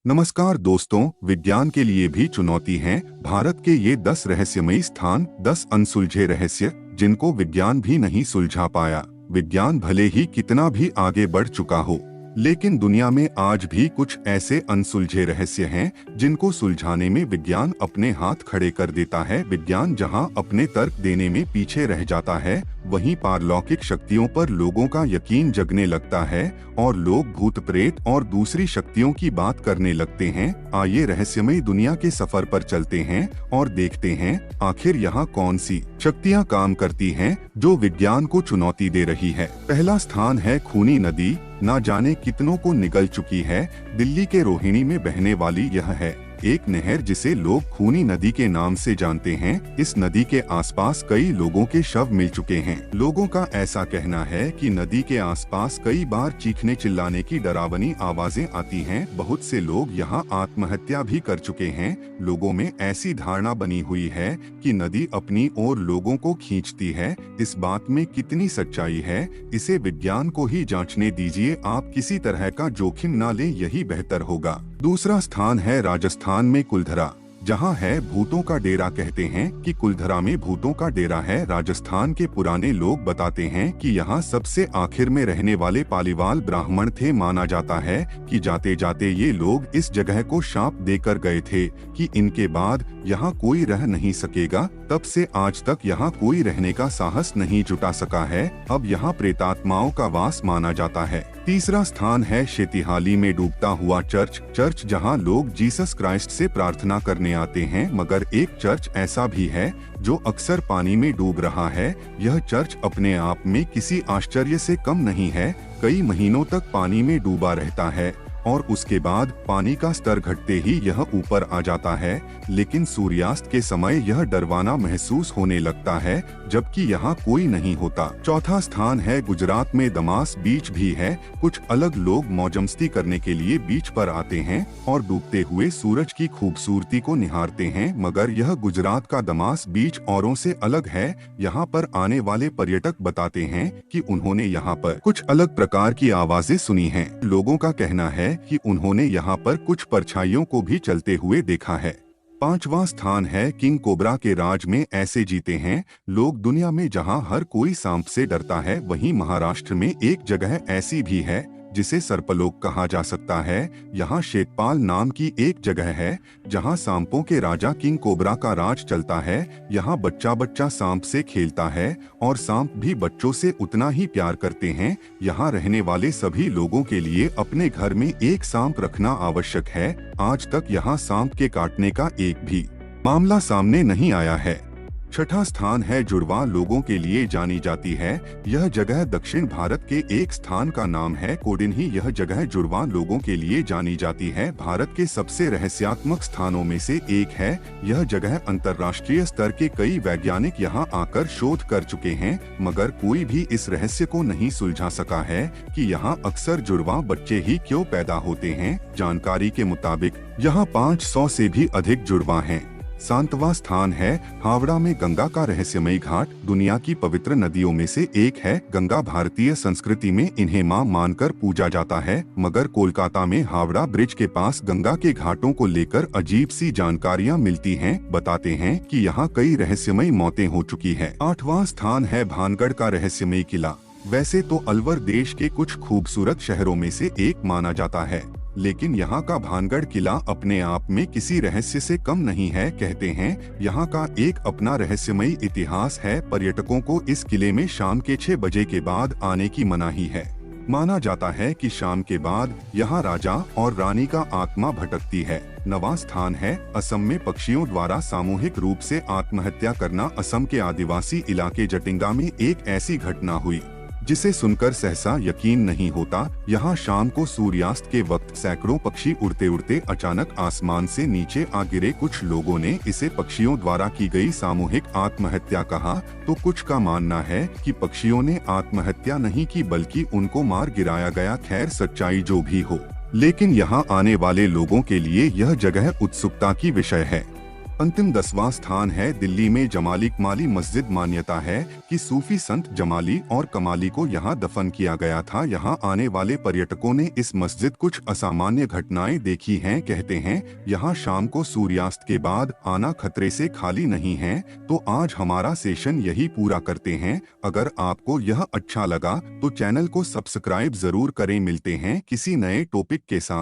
नमस्कार दोस्तों, विज्ञान के लिए भी चुनौती हैं। भारत के ये 10 रहस्यमयी स्थान, 10 अनसुलझे रहस्य जिनको विज्ञान भी नहीं सुलझा पाया। विज्ञान भले ही कितना भी आगे बढ़ चुका हो, लेकिन दुनिया में आज भी कुछ ऐसे अनसुलझे रहस्य हैं जिनको सुलझाने में विज्ञान अपने हाथ खड़े कर देता है। विज्ञान जहां अपने तर्क देने में पीछे रह जाता है, वहीं पारलौकिक शक्तियों पर लोगों का यकीन जगने लगता है और लोग भूत प्रेत और दूसरी शक्तियों की बात करने लगते हैं। आइए रहस्यमयी दुनिया के सफर पर चलते हैं और देखते हैं आखिर यहाँ कौन सी शक्तियाँ काम करती हैं जो विज्ञान को चुनौती दे रही है। पहला स्थान है खूनी नदी। ना जाने कितनों को निगल चुकी है। दिल्ली के रोहिणी में बहने वाली यह है एक नहर जिसे लोग खूनी नदी के नाम से जानते हैं। इस नदी के आसपास कई लोगों के शव मिल चुके हैं। लोगों का ऐसा कहना है कि नदी के आसपास कई बार चीखने चिल्लाने की डरावनी आवाजें आती हैं। बहुत से लोग यहाँ आत्महत्या भी कर चुके हैं। लोगों में ऐसी धारणा बनी हुई है कि नदी अपनी ओर लोगों को खींचती है। इस बात में कितनी सच्चाई है, इसे विज्ञान को ही जांचने दीजिए। आप किसी तरह का जोखिम न लें, यही बेहतर होगा। दूसरा स्थान है राजस्थान में कुलधरा, जहां है भूतों का डेरा। कहते हैं कि कुलधरा में भूतों का डेरा है। राजस्थान के पुराने लोग बताते हैं कि यहाँ सबसे आखिर में रहने वाले पालीवाल ब्राह्मण थे। माना जाता है कि जाते जाते ये लोग इस जगह को शाप देकर गए थे कि इनके बाद यहाँ कोई रह नहीं सकेगा। तब से आज तक यहाँ कोई रहने का साहस नहीं जुटा सका है। अब यहाँ प्रेतात्माओं का वास माना जाता है। तीसरा स्थान है शेतिहाली में डूबता हुआ चर्च जहाँ लोग जीसस क्राइस्ट से प्रार्थना करने आते हैं। मगर एक चर्च ऐसा भी है जो अक्सर पानी में डूब रहा है। यह चर्च अपने आप में किसी आश्चर्य से कम नहीं है। कई महीनों तक पानी में डूबा रहता है और उसके बाद पानी का स्तर घटते ही यह ऊपर आ जाता है। लेकिन सूर्यास्त के समय यह डरवाना महसूस होने लगता है, जबकि यहाँ कोई नहीं होता। चौथा स्थान है गुजरात में दमास बीच भी है। कुछ अलग लोग मौजमस्ती करने के लिए बीच पर आते हैं और डूबते हुए सूरज की खूबसूरती को निहारते हैं। मगर यह गुजरात का दमास बीच औरों से अलग है। यहाँ पर आने वाले पर्यटक बताते हैं कि उन्होंने यहाँ पर कुछ अलग प्रकार की आवाजें सुनी हैं। लोगों का कहना है कि उन्होंने यहाँ पर कुछ परछाइयों को भी चलते हुए देखा है। पांचवा स्थान है किंग कोबरा के राज में ऐसे जीते हैं लोग दुनिया में जहाँ हर कोई सांप से डरता है, वहीं महाराष्ट्र में एक जगह ऐसी भी है जिसे सर्पलोक कहा जा सकता है। यहाँ शेतपाल नाम की एक जगह है जहाँ सांपों के राजा किंग कोबरा का राज चलता है। यहाँ बच्चा बच्चा सांप से खेलता है और सांप भी बच्चों से उतना ही प्यार करते हैं। यहाँ रहने वाले सभी लोगों के लिए अपने घर में एक सांप रखना आवश्यक है। आज तक यहाँ सांप के काटने का एक भी मामला सामने नहीं आया है। छठा स्थान है जुड़वा लोगों के लिए जानी जाती है। यह जगह दक्षिण भारत के एक स्थान का नाम है कोडिन्ही। यह जगह जुड़वा लोगों के लिए जानी जाती है। भारत के सबसे रहस्यात्मक स्थानों में से एक है। यह जगह अंतर्राष्ट्रीय स्तर के कई वैज्ञानिक यहाँ आकर शोध कर चुके हैं, मगर कोई भी इस रहस्य को नहीं सुलझा सका है कि यहाँ अक्सर जुड़वा बच्चे ही क्यों पैदा होते हैं। जानकारी के मुताबिक यहाँ 500 से भी अधिक जुड़वा हैं। सातवां स्थान है हावड़ा में गंगा का रहस्यमयी घाट। दुनिया की पवित्र नदियों में से एक है गंगा। भारतीय संस्कृति में इन्हें मां मानकर पूजा जाता है, मगर कोलकाता में हावड़ा ब्रिज के पास गंगा के घाटों को लेकर अजीब सी जानकारियां मिलती हैं। बताते हैं कि यहाँ कई रहस्यमयी मौतें हो चुकी है। आठवां स्थान है भानगढ़ का रहस्यमयी किला। वैसे तो अलवर देश के कुछ खूबसूरत शहरों में से एक माना जाता है, लेकिन यहाँ का भानगढ़ किला अपने आप में किसी रहस्य से कम नहीं है। कहते हैं यहाँ का एक अपना रहस्यमयी इतिहास है। पर्यटकों को इस किले में शाम के 6 बजे के बाद आने की मनाही है। माना जाता है कि शाम के बाद यहाँ राजा और रानी का आत्मा भटकती है। नवां स्थान है असम में पक्षियों द्वारा सामूहिक रूप से आत्महत्या करना। असम के आदिवासी इलाके जटिंगा में एक ऐसी घटना हुई जिसे सुनकर सहसा यकीन नहीं होता। यहाँ शाम को सूर्यास्त के वक्त सैकड़ों पक्षी उड़ते उड़ते अचानक आसमान से नीचे आ गिरे। कुछ लोगों ने इसे पक्षियों द्वारा की गई सामूहिक आत्महत्या कहा, तो कुछ का मानना है कि पक्षियों ने आत्महत्या नहीं की बल्कि उनको मार गिराया गया। खैर सच्चाई जो भी हो, लेकिन यहाँ आने वाले लोगों के लिए यह जगह उत्सुकता की विषय है। अंतिम 10वां स्थान है दिल्ली में जमाली कमाली मस्जिद। मान्यता है कि सूफी संत जमाली और कमाली को यहाँ दफन किया गया था। यहाँ आने वाले पर्यटकों ने इस मस्जिद कुछ असामान्य घटनाएं देखी हैं। कहते हैं यहाँ शाम को सूर्यास्त के बाद आना खतरे से खाली नहीं है। तो आज हमारा सेशन यही पूरा करते हैं। अगर आपको यह अच्छा लगा तो चैनल को सब्सक्राइब जरूर करें। मिलते हैं किसी नए टॉपिक के साथ।